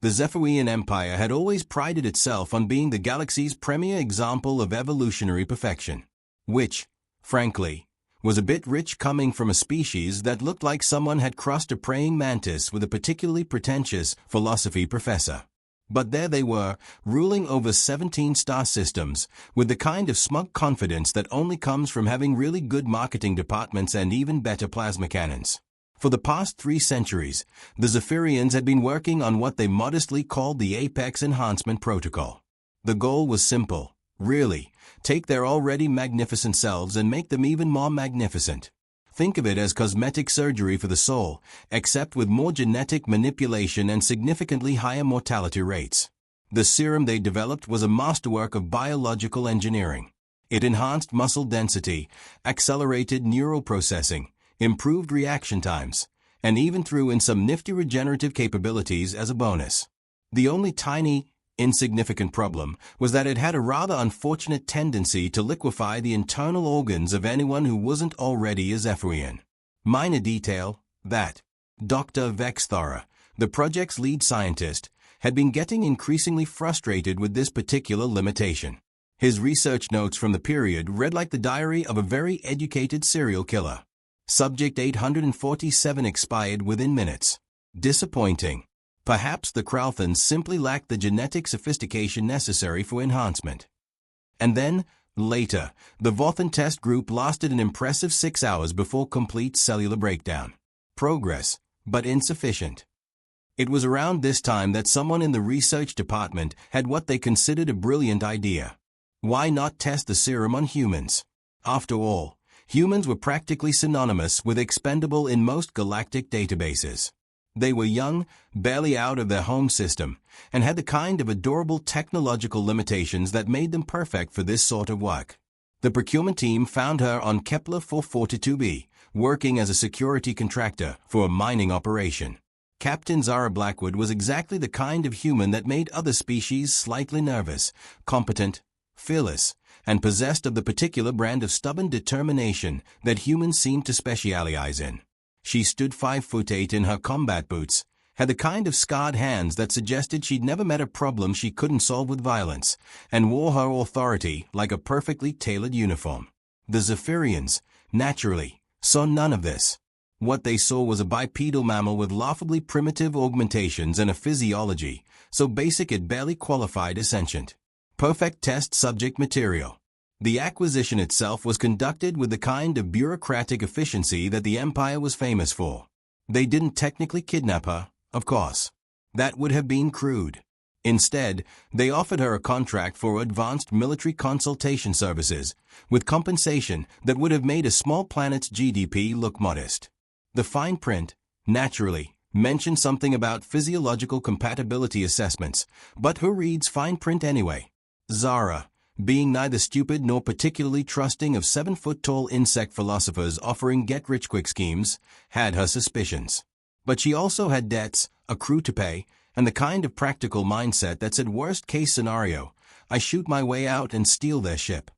The Zephyrian Empire had always prided itself on being the galaxy's premier example of evolutionary perfection, which, frankly, was a bit rich coming from a species that looked like someone had crossed a praying mantis with a particularly pretentious philosophy professor. But there they were, ruling over 17 star systems, with the kind of smug confidence that only comes from having really good marketing departments and even better plasma cannons. For the past 3 centuries, the Zephyrians had been working on what they modestly called the Apex Enhancement Protocol. The goal was simple, really: take their already magnificent selves and make them even more magnificent. Think of it as cosmetic surgery for the soul, except with more genetic manipulation and significantly higher mortality rates. The serum they developed was a masterwork of biological engineering. It enhanced muscle density, accelerated neural processing, improved reaction times, and even threw in some nifty regenerative capabilities as a bonus. The only tiny, insignificant problem was that it had a rather unfortunate tendency to liquefy the internal organs of anyone who wasn't already a Zephyrian. Minor detail, that Dr. Vexthara, the project's lead scientist, had been getting increasingly frustrated with this particular limitation. His research notes from the period read like the diary of a very educated serial killer. Subject 847 expired within minutes. Disappointing. Perhaps the Kralthans simply lacked the genetic sophistication necessary for enhancement. And then, later, the Vothan test group lasted an impressive 6 hours before complete cellular breakdown. Progress, but insufficient. It was around this time that someone in the research department had what they considered a brilliant idea. Why not test the serum on humans? After all, humans were practically synonymous with expendable in most galactic databases. They were young, barely out of their home system, and had the kind of adorable technological limitations that made them perfect for this sort of work. The procurement team found her on Kepler 442b, working as a security contractor for a mining operation. Captain Zara Blackwood was exactly the kind of human that made other species slightly nervous, competent, fearless, and possessed of the particular brand of stubborn determination that humans seem to specialize in. She stood 5'8" in her combat boots, had the kind of scarred hands that suggested she'd never met a problem she couldn't solve with violence, and wore her authority like a perfectly tailored uniform. The Zephyrians, naturally, saw none of this. What they saw was a bipedal mammal with laughably primitive augmentations and a physiology so basic it barely qualified as sentient. Perfect test subject material. The acquisition itself was conducted with the kind of bureaucratic efficiency that the Empire was famous for. They didn't technically kidnap her, of course. That would have been crude. Instead, they offered her a contract for advanced military consultation services, with compensation that would have made a small planet's GDP look modest. The fine print, naturally, mentioned something about physiological compatibility assessments, but who reads fine print anyway? Zara, being neither stupid nor particularly trusting of 7-foot-tall insect philosophers offering get-rich-quick schemes, had her suspicions. But she also had debts, a crew to pay, and the kind of practical mindset that said worst-case scenario, I shoot my way out and steal their ship.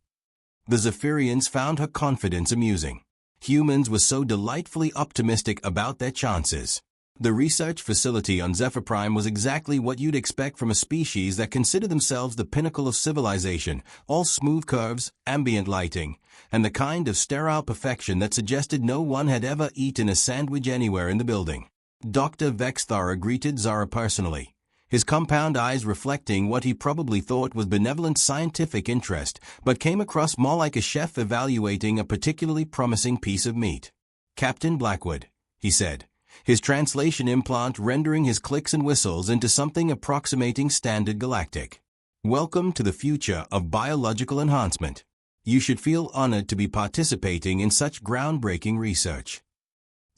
The Zephyrians found her confidence amusing. Humans were so delightfully optimistic about their chances. The research facility on Zephyr Prime was exactly what you'd expect from a species that considered themselves the pinnacle of civilization, all smooth curves, ambient lighting, and the kind of sterile perfection that suggested no one had ever eaten a sandwich anywhere in the building. Dr. Vexthara greeted Zara personally, his compound eyes reflecting what he probably thought was benevolent scientific interest, but came across more like a chef evaluating a particularly promising piece of meat. Captain Blackwood, he said, his translation implant rendering his clicks and whistles into something approximating standard galactic. Welcome to the future of biological enhancement. You should feel honored to be participating in such groundbreaking research.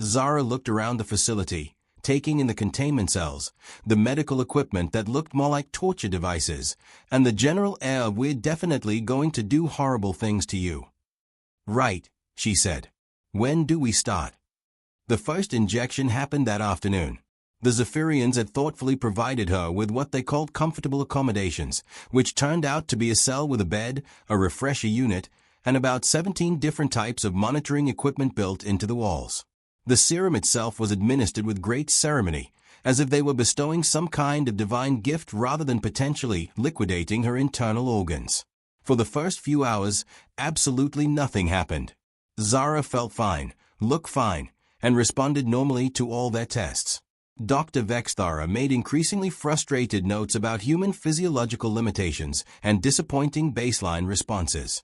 Zara looked around the facility, taking in the containment cells, the medical equipment that looked more like torture devices, and the general air of we're definitely going to do horrible things to you. Right, she said. When do we start? The first injection happened that afternoon. The Zephyrians had thoughtfully provided her with what they called comfortable accommodations, which turned out to be a cell with a bed, a refresher unit, and about 17 different types of monitoring equipment built into the walls. The serum itself was administered with great ceremony, as if they were bestowing some kind of divine gift rather than potentially liquidating her internal organs. For the first few hours, absolutely nothing happened. Zara felt fine, looked fine, and responded normally to all their tests. Dr. Vexthara made increasingly frustrated notes about human physiological limitations and disappointing baseline responses.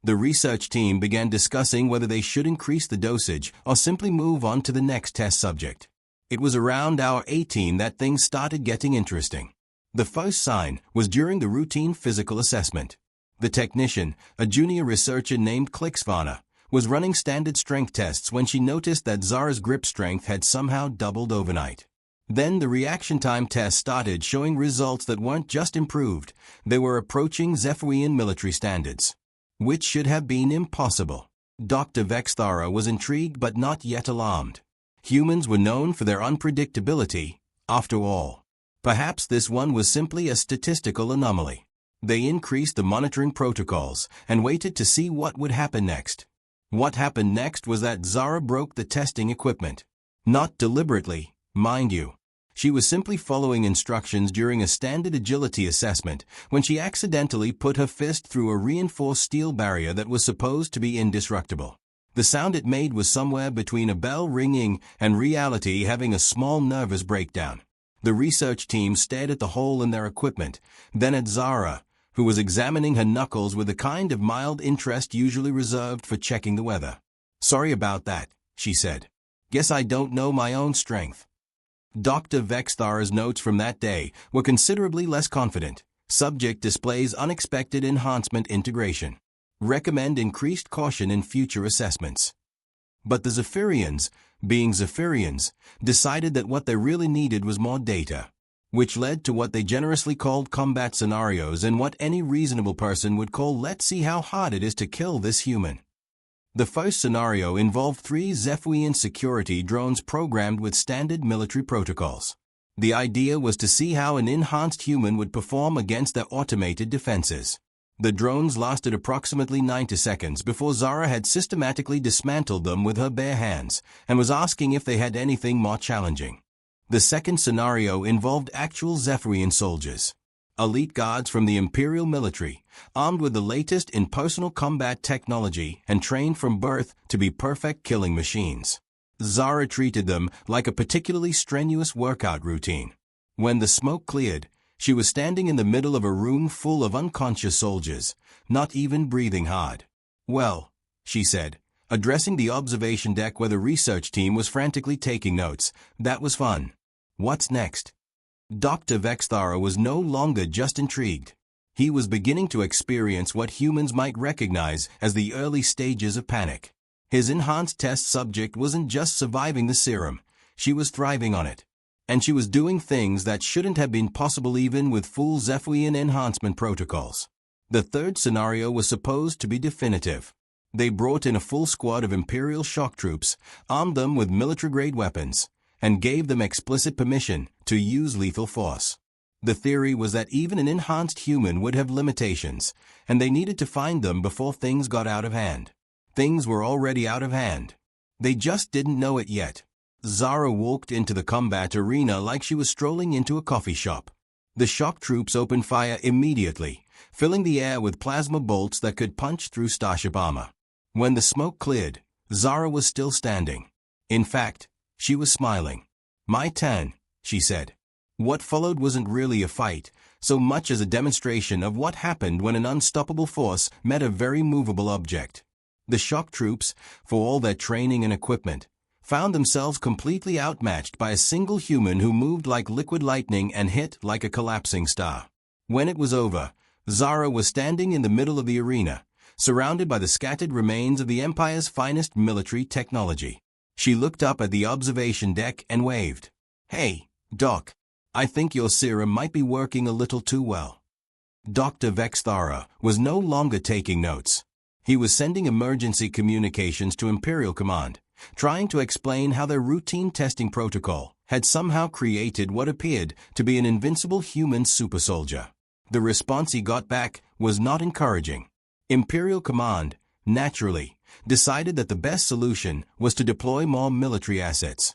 The research team began discussing whether they should increase the dosage or simply move on to the next test subject. It was around hour 18 that things started getting interesting. The first sign was during the routine physical assessment. The technician, a junior researcher named Klixvana, was running standard strength tests when she noticed that Zara's grip strength had somehow doubled overnight. Then the reaction time test started showing results that weren't just improved, they were approaching Zephyrian military standards, which should have been impossible. Dr. Vexthara was intrigued but not yet alarmed. Humans were known for their unpredictability, after all. Perhaps this one was simply a statistical anomaly. They increased the monitoring protocols and waited to see what would happen next. What happened next was that Zara broke the testing equipment. Not deliberately, mind you. She was simply following instructions during a standard agility assessment when she accidentally put her fist through a reinforced steel barrier that was supposed to be indestructible. The sound it made was somewhere between a bell ringing and reality having a small nervous breakdown. The research team stared at the hole in their equipment, then at Zara, who was examining her knuckles with the kind of mild interest usually reserved for checking the weather. "Sorry about that," she said. "Guess I don't know my own strength." Dr. Vexthara's notes from that day were considerably less confident. Subject displays unexpected enhancement integration. Recommend increased caution in future assessments. But the Zephyrians, being Zephyrians, decided that what they really needed was more data, which led to what they generously called combat scenarios and what any reasonable person would call "let's see how hard it is to kill this human." The first scenario involved 3 Zephyrian security drones programmed with standard military protocols. The idea was to see how an enhanced human would perform against their automated defenses. The drones lasted approximately 90 seconds before Zara had systematically dismantled them with her bare hands and was asking if they had anything more challenging. The second scenario involved actual Zephyrian soldiers, elite guards from the Imperial military, armed with the latest in personal combat technology and trained from birth to be perfect killing machines. Zara treated them like a particularly strenuous workout routine. When the smoke cleared, she was standing in the middle of a room full of unconscious soldiers, not even breathing hard. "Well," she said, addressing the observation deck where the research team was frantically taking notes, "that was fun. What's next?" Dr. Vexthara was no longer just intrigued. He was beginning to experience what humans might recognize as the early stages of panic. His enhanced test subject wasn't just surviving the serum, she was thriving on it. And she was doing things that shouldn't have been possible even with full Zephyrian enhancement protocols. The third scenario was supposed to be definitive. They brought in a full squad of Imperial shock troops, armed them with military-grade weapons, and gave them explicit permission to use lethal force. The theory was that even an enhanced human would have limitations, and they needed to find them before things got out of hand. Things were already out of hand. They just didn't know it yet. Zara walked into the combat arena like she was strolling into a coffee shop. The shock troops opened fire immediately, filling the air with plasma bolts that could punch through starship armor. When the smoke cleared, Zara was still standing. In fact, she was smiling. "My turn," she said. What followed wasn't really a fight, so much as a demonstration of what happened when an unstoppable force met a very movable object. The shock troops, for all their training and equipment, found themselves completely outmatched by a single human who moved like liquid lightning and hit like a collapsing star. When it was over, Zara was standing in the middle of the arena, surrounded by the scattered remains of the Empire's finest military technology. She looked up at the observation deck and waved. "Hey, Doc, I think your serum might be working a little too well." Dr. Vexthara was no longer taking notes. He was sending emergency communications to Imperial Command, trying to explain how their routine testing protocol had somehow created what appeared to be an invincible human super soldier. The response he got back was not encouraging. Imperial Command, naturally, decided that the best solution was to deploy more military assets.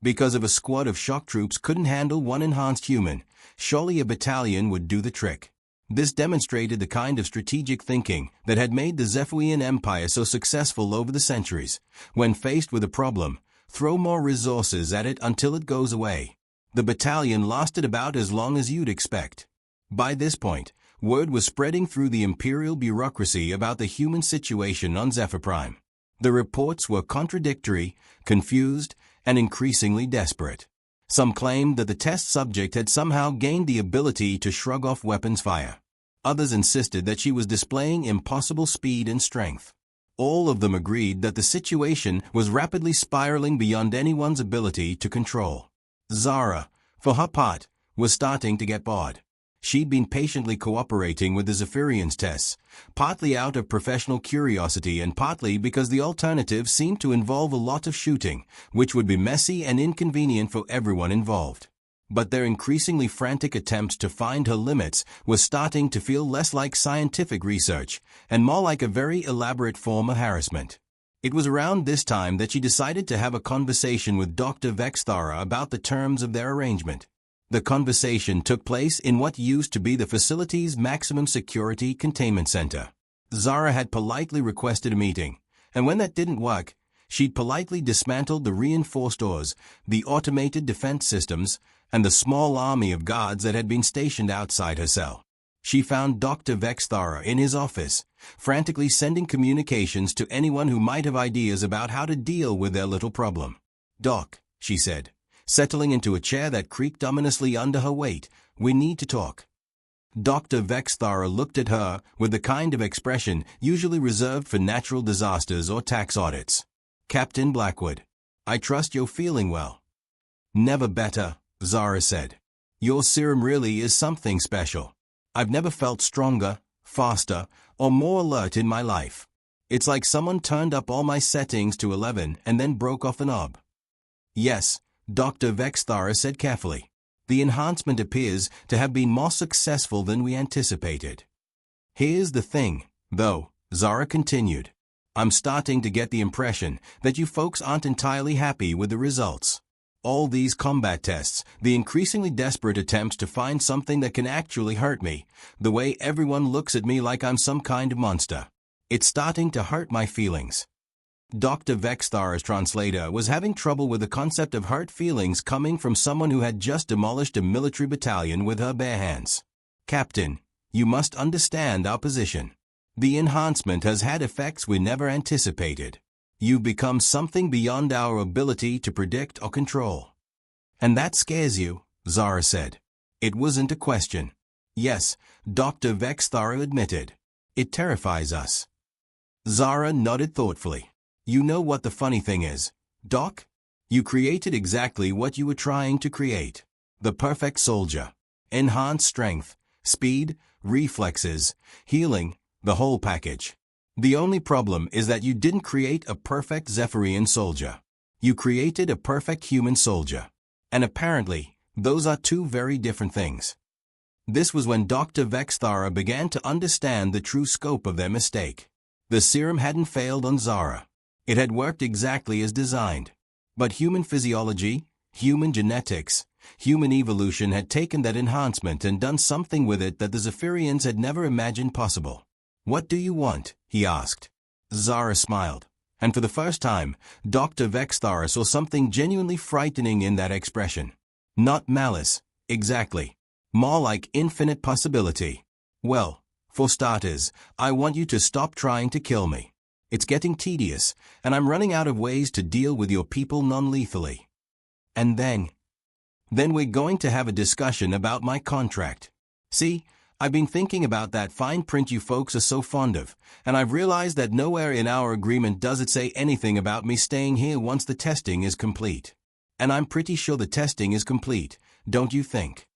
Because if a squad of shock troops couldn't handle one enhanced human, surely a battalion would do the trick. This demonstrated the kind of strategic thinking that had made the Zephyrian Empire so successful over the centuries. When faced with a problem, throw more resources at it until it goes away. The battalion lasted about as long as you'd expect. By this point, word was spreading through the imperial bureaucracy about the human situation on Zephyr Prime. The reports were contradictory, confused, and increasingly desperate. Some claimed that the test subject had somehow gained the ability to shrug off weapons fire. Others insisted that she was displaying impossible speed and strength. All of them agreed that the situation was rapidly spiraling beyond anyone's ability to control. Zara, for her part, was starting to get bored. She'd been patiently cooperating with the Zephyrians' tests, partly out of professional curiosity and partly because the alternative seemed to involve a lot of shooting, which would be messy and inconvenient for everyone involved. But their increasingly frantic attempts to find her limits were starting to feel less like scientific research and more like a very elaborate form of harassment. It was around this time that she decided to have a conversation with Dr. Vexthara about the terms of their arrangement. The conversation took place in what used to be the facility's maximum security containment center. Zara had politely requested a meeting, and when that didn't work, she'd politely dismantled the reinforced doors, the automated defense systems, and the small army of guards that had been stationed outside her cell. She found Dr. Vexthara in his office, frantically sending communications to anyone who might have ideas about how to deal with their little problem. "Doc," she said, settling into a chair that creaked ominously under her weight, "we need to talk." Dr. Vexthara looked at her with the kind of expression usually reserved for natural disasters or tax audits. "Captain Blackwood, I trust you're feeling well." "Never better," Zara said. "Your serum really is something special. I've never felt stronger, faster, or more alert in my life. It's like someone turned up all my settings to 11 and then broke off a knob." "Yes," Dr. Vexthara said carefully. "The enhancement appears to have been more successful than we anticipated." "Here's the thing, though," Zara continued. "I'm starting to get the impression that you folks aren't entirely happy with the results. All these combat tests, the increasingly desperate attempts to find something that can actually hurt me, the way everyone looks at me like I'm some kind of monster. It's starting to hurt my feelings." Dr. Vexthara's translator was having trouble with the concept of hurt feelings coming from someone who had just demolished a military battalion with her bare hands. "Captain, you must understand our position. The enhancement has had effects we never anticipated. You've become something beyond our ability to predict or control." "And that scares you," Zara said. It wasn't a question. "Yes," Dr. Vexthara admitted. "It terrifies us." Zara nodded thoughtfully. "You know what the funny thing is, Doc? You created exactly what you were trying to create. The perfect soldier. Enhanced strength, speed, reflexes, healing, the whole package. The only problem is that you didn't create a perfect Zephyrian soldier. You created a perfect human soldier. And apparently, those are two very different things." This was when Dr. Vexthara began to understand the true scope of their mistake. The serum hadn't failed on Zara. It had worked exactly as designed. But human physiology, human genetics, human evolution had taken that enhancement and done something with it that the Zephyrians had never imagined possible. "What do you want?" he asked. Zara smiled, and for the first time, Dr. Vexthara saw something genuinely frightening in that expression. Not malice, exactly. More like infinite possibility. "Well, for starters, I want you to stop trying to kill me. It's getting tedious, and I'm running out of ways to deal with your people non-lethally. And then we're going to have a discussion about my contract. See, I've been thinking about that fine print you folks are so fond of, and I've realized that nowhere in our agreement does it say anything about me staying here once the testing is complete. And I'm pretty sure the testing is complete, don't you think?"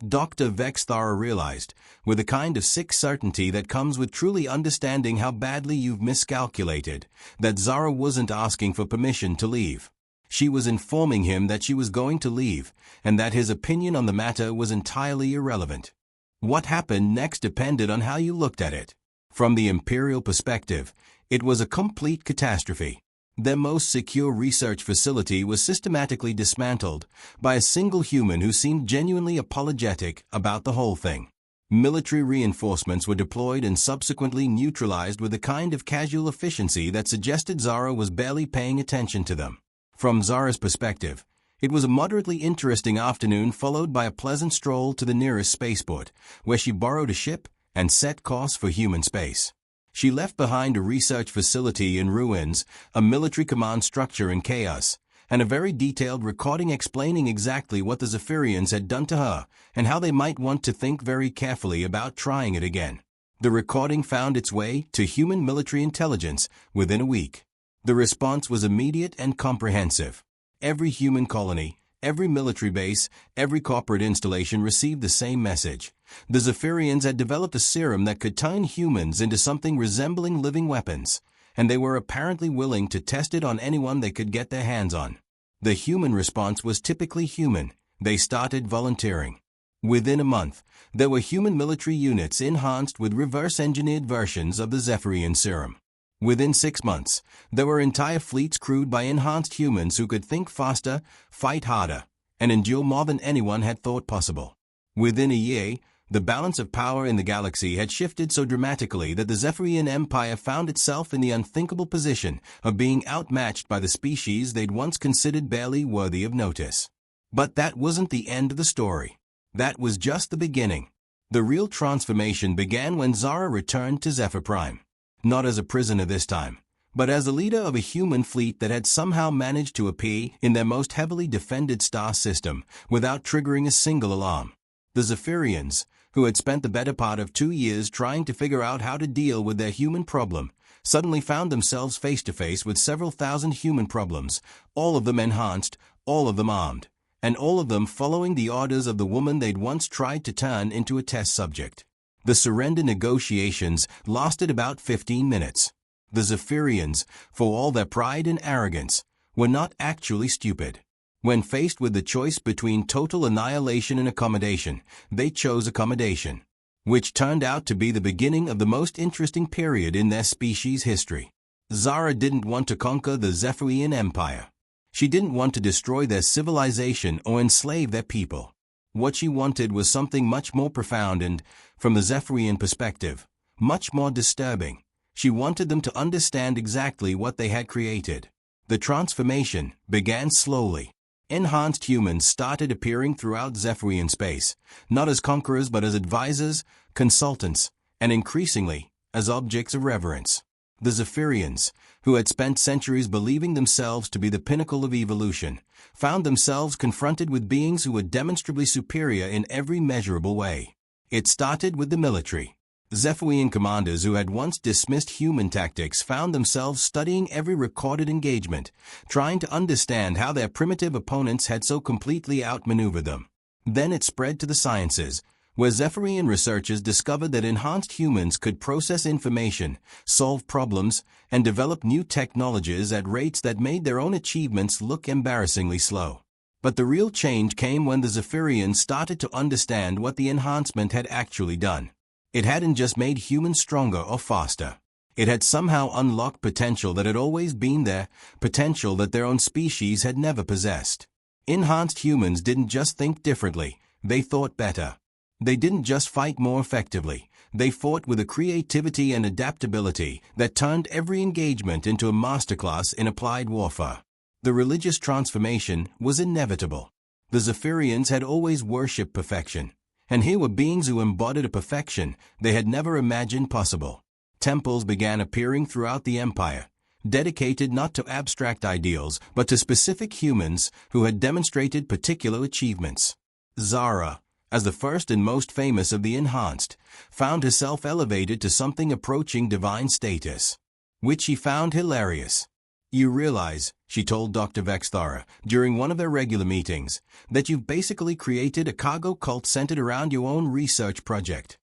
Dr. Vexthara realized, with a kind of sick certainty that comes with truly understanding how badly you've miscalculated, that Zara wasn't asking for permission to leave. She was informing him that she was going to leave, and that his opinion on the matter was entirely irrelevant. What happened next depended on how you looked at it. From the imperial perspective, it was a complete catastrophe. Their most secure research facility was systematically dismantled by a single human who seemed genuinely apologetic about the whole thing. Military reinforcements were deployed and subsequently neutralized with a kind of casual efficiency that suggested Zara was barely paying attention to them. From Zara's perspective, it was a moderately interesting afternoon followed by a pleasant stroll to the nearest spaceport, where she borrowed a ship and set course for human space. She left behind a research facility in ruins, a military command structure in chaos, and a very detailed recording explaining exactly what the Zephyrians had done to her and how they might want to think very carefully about trying it again. The recording found its way to human military intelligence within a week. The response was immediate and comprehensive. Every human colony, every military base, every corporate installation received the same message. The Zephyrians had developed a serum that could turn humans into something resembling living weapons, and they were apparently willing to test it on anyone they could get their hands on. The human response was typically human. They started volunteering. Within a month, there were human military units enhanced with reverse-engineered versions of the Zephyrian serum. Within 6 months, there were entire fleets crewed by enhanced humans who could think faster, fight harder, and endure more than anyone had thought possible. Within a year, the balance of power in the galaxy had shifted so dramatically that the Zephyrian Empire found itself in the unthinkable position of being outmatched by the species they'd once considered barely worthy of notice. But that wasn't the end of the story. That was just the beginning. The real transformation began when Zara returned to Zephyr Prime. Not as a prisoner this time, but as the leader of a human fleet that had somehow managed to appear in their most heavily defended star system without triggering a single alarm. The Zephyrians, who had spent the better part of 2 years trying to figure out how to deal with their human problem, suddenly found themselves face to face with several thousand human problems, all of them enhanced, all of them armed, and all of them following the orders of the woman they'd once tried to turn into a test subject. The surrender negotiations lasted about 15 minutes. The Zephyrians, for all their pride and arrogance, were not actually stupid. When faced with the choice between total annihilation and accommodation, they chose accommodation, which turned out to be the beginning of the most interesting period in their species' history. Zara didn't want to conquer the Zephyrian Empire. She didn't want to destroy their civilization or enslave their people. What she wanted was something much more profound and, from the Zephyrian perspective, much more disturbing. She wanted them to understand exactly what they had created. The transformation began slowly. Enhanced humans started appearing throughout Zephyrian space, not as conquerors but as advisors, consultants, and increasingly, as objects of reverence. The Zephyrians, who had spent centuries believing themselves to be the pinnacle of evolution, found themselves confronted with beings who were demonstrably superior in every measurable way. It started with the military. Zephyrian commanders who had once dismissed human tactics found themselves studying every recorded engagement, trying to understand how their primitive opponents had so completely outmaneuvered them. Then it spread to the sciences, where Zephyrian researchers discovered that enhanced humans could process information, solve problems, and develop new technologies at rates that made their own achievements look embarrassingly slow. But the real change came when the Zephyrians started to understand what the enhancement had actually done. It hadn't just made humans stronger or faster. It had somehow unlocked potential that had always been there, potential that their own species had never possessed. Enhanced humans didn't just think differently, they thought better. They didn't just fight more effectively, they fought with a creativity and adaptability that turned every engagement into a masterclass in applied warfare. The religious transformation was inevitable. The Zephyrians had always worshipped perfection, and here were beings who embodied a perfection they had never imagined possible. Temples began appearing throughout the empire, dedicated not to abstract ideals but to specific humans who had demonstrated particular achievements. Zara, as the first and most famous of the enhanced, found herself elevated to something approaching divine status, which she found hilarious. "You realize," she told Dr. Vexthara during one of their regular meetings, "that you've basically created a cargo cult centered around your own research project."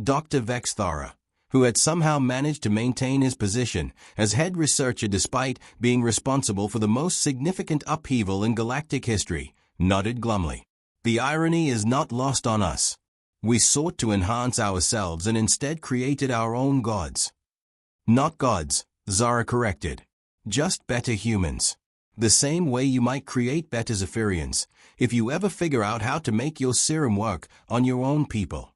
Dr. Vexthara, who had somehow managed to maintain his position as head researcher despite being responsible for the most significant upheaval in galactic history, nodded glumly. "The irony is not lost on us. We sought to enhance ourselves and instead created our own gods." "Not gods," Zara corrected. Just better humans. The same way you might create better Zephyrians, if you ever figure out how to make your serum work on your own people.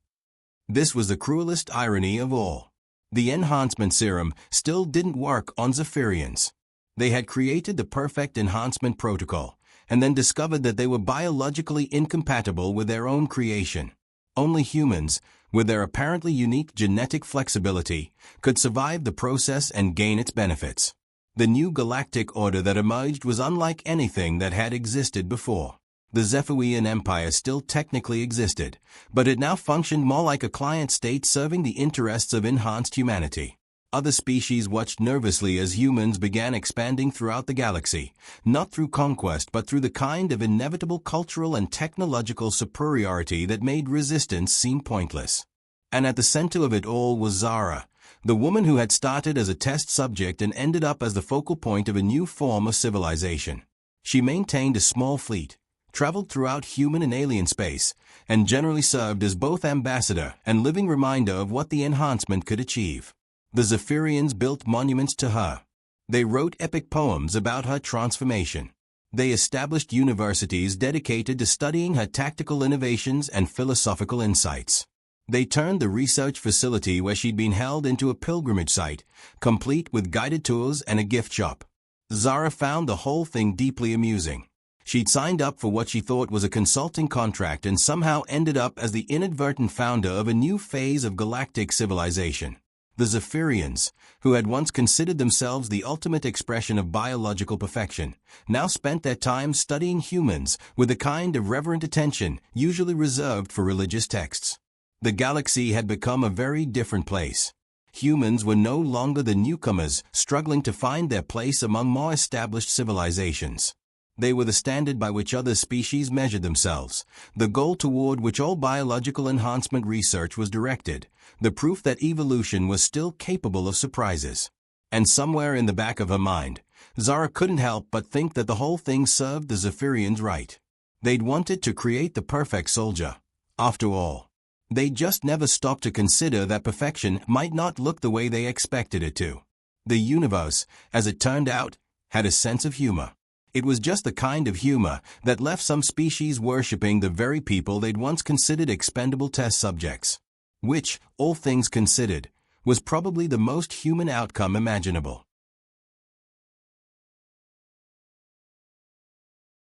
This was the cruelest irony of all. The enhancement serum still didn't work on Zephyrians. They had created the perfect enhancement protocol, and then discovered that they were biologically incompatible with their own creation. Only humans, with their apparently unique genetic flexibility, could survive the process and gain its benefits. The new galactic order that emerged was unlike anything that had existed before. The Zephyrian Empire still technically existed, but it now functioned more like a client state serving the interests of enhanced humanity. Other species watched nervously as humans began expanding throughout the galaxy, not through conquest but through the kind of inevitable cultural and technological superiority that made resistance seem pointless. And at the center of it all was Zara, the woman who had started as a test subject and ended up as the focal point of a new form of civilization. She maintained a small fleet, traveled throughout human and alien space, and generally served as both ambassador and living reminder of what the enhancement could achieve. The Zephyrians built monuments to her. They wrote epic poems about her transformation. They established universities dedicated to studying her tactical innovations and philosophical insights. They turned the research facility where she'd been held into a pilgrimage site, complete with guided tours and a gift shop. Zara found the whole thing deeply amusing. She'd signed up for what she thought was a consulting contract and somehow ended up as the inadvertent founder of a new phase of galactic civilization. The Zephyrians, who had once considered themselves the ultimate expression of biological perfection, now spent their time studying humans with the kind of reverent attention usually reserved for religious texts. The galaxy had become a very different place. Humans were no longer the newcomers struggling to find their place among more established civilizations. They were the standard by which other species measured themselves, the goal toward which all biological enhancement research was directed, the proof that evolution was still capable of surprises. And somewhere in the back of her mind, Zara couldn't help but think that the whole thing served the Zephyrians right. They'd wanted to create the perfect soldier. After all, they just never stopped to consider that perfection might not look the way they expected it to. The universe, as it turned out, had a sense of humor. It was just the kind of humor that left some species worshipping the very people they'd once considered expendable test subjects. Which, all things considered, was probably the most human outcome imaginable.